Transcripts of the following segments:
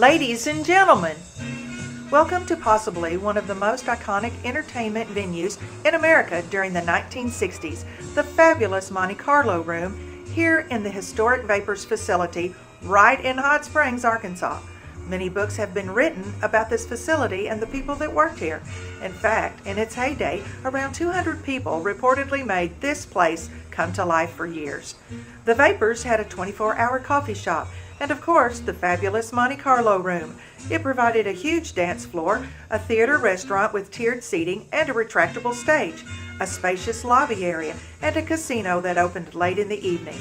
Ladies and gentlemen, welcome to possibly one of the most iconic entertainment venues in America during the 1960s, the fabulous Monte Carlo Room here in the historic Vapors facility right in Hot Springs, Arkansas. Many books have been written about this facility and the people that worked here. In fact, in its heyday, around 200 people reportedly made this place come to life for years. The Vapors had a 24-hour coffee shop and, of course, the fabulous Monte Carlo Room. It provided a huge dance floor, a theater restaurant with tiered seating and a retractable stage, a spacious lobby area, and a casino that opened late in the evening.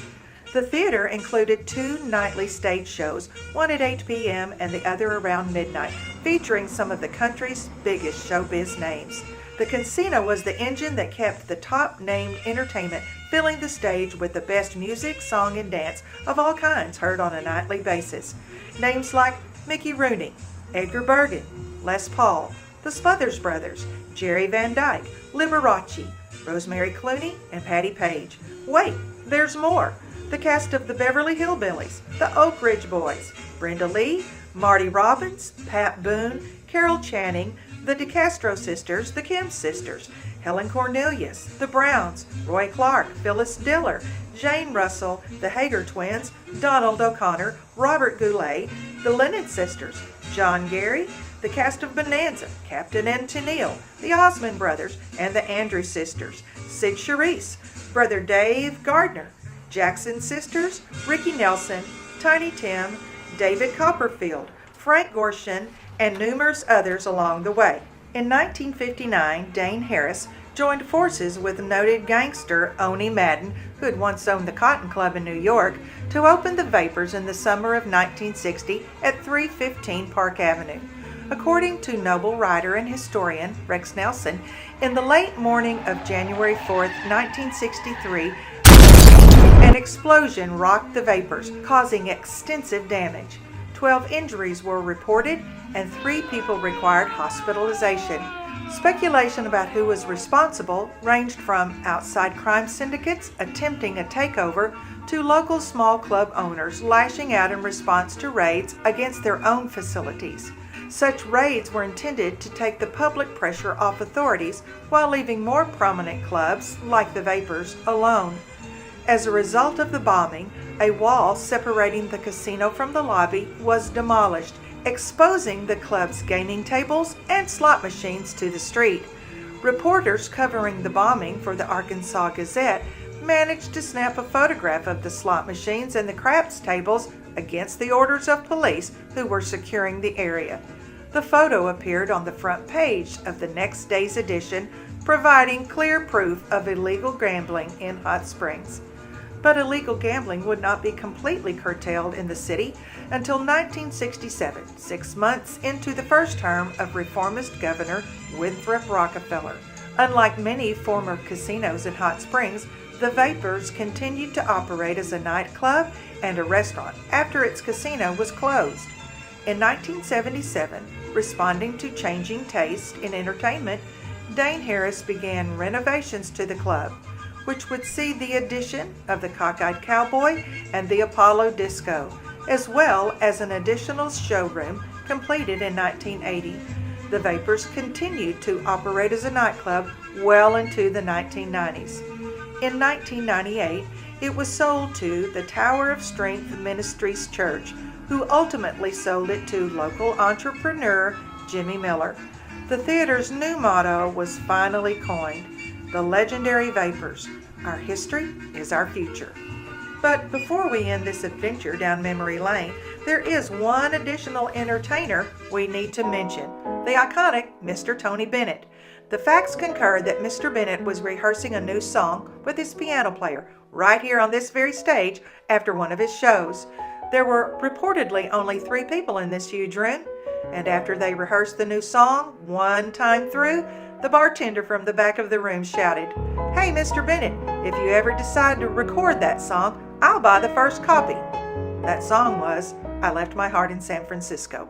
The theater included 2 nightly stage shows, one at 8 p.m. and the other around midnight, featuring some of the country's biggest showbiz names. The casino was the engine that kept the top-named entertainment filling the stage with the best music, song, and dance of all kinds heard on a nightly basis. Names like Mickey Rooney, Edgar Bergen, Les Paul, the Smothers Brothers, Jerry Van Dyke, Liberace, Rosemary Clooney, and Patti Page. Wait, there's more! The cast of the Beverly Hillbillies, the Oak Ridge Boys, Brenda Lee, Marty Robbins, Pat Boone, Carol Channing, the DeCastro sisters, the Kim sisters, Helen Cornelius, the Browns, Roy Clark, Phyllis Diller, Jane Russell, the Hager twins, Donald O'Connor, Robert Goulet, the Lennon sisters, John Gary, the cast of Bonanza, Captain and Tennille, the Osmond brothers, and the Andrews sisters, Sid Charisse, Brother Dave Gardner, Jackson sisters, Ricky Nelson, Tiny Tim, David Copperfield, Frank Gorshin, and numerous others along the way. In 1959, Dane Harris joined forces with noted gangster Owney Madden, who had once owned the Cotton Club in New York, to open the Vapors in the summer of 1960 at 315 Park Avenue. According to Noble writer and historian Rex Nelson, in the late morning of January 4th, 1963, an explosion rocked the Vapors, causing extensive damage. 12 injuries were reported and 3 people required hospitalization. Speculation about who was responsible ranged from outside crime syndicates attempting a takeover to local small club owners lashing out in response to raids against their own facilities. Such raids were intended to take the public pressure off authorities while leaving more prominent clubs, like the Vapors, alone. As a result of the bombing, a wall separating the casino from the lobby was demolished, exposing the club's gaming tables and slot machines to the street. Reporters covering the bombing for the Arkansas Gazette managed to snap a photograph of the slot machines and the craps tables against the orders of police who were securing the area. The photo appeared on the front page of the next day's edition, providing clear proof of illegal gambling in Hot Springs. But illegal gambling would not be completely curtailed in the city until 1967, 6 months into the first term of reformist Governor Winthrop Rockefeller. Unlike many former casinos in Hot Springs, the Vapors continued to operate as a nightclub and a restaurant after its casino was closed. In 1977, responding to changing taste in entertainment, Dane Harris began renovations to the club, which would see the addition of the Cockeyed Cowboy and the Apollo Disco, as well as an additional showroom completed in 1980. The Vapors continued to operate as a nightclub well into the 1990s. In 1998, it was sold to the Tower of Strength Ministries Church, who ultimately sold it to local entrepreneur Jimmy Miller. The theater's new motto was finally coined: the legendary Vapors. Our history is our future. But before we end this adventure down memory lane, there is one additional entertainer we need to mention, the iconic Mr. Tony Bennett. The facts concur that Mr. Bennett was rehearsing a new song with his piano player right here on this very stage after one of his shows. There were reportedly only 3 people in this huge room, and after they rehearsed the new song one time through, the bartender from the back of the room shouted, "Hey, Mr. Bennett, if you ever decide to record that song, I'll buy the first copy." That song was "I Left My Heart in San Francisco."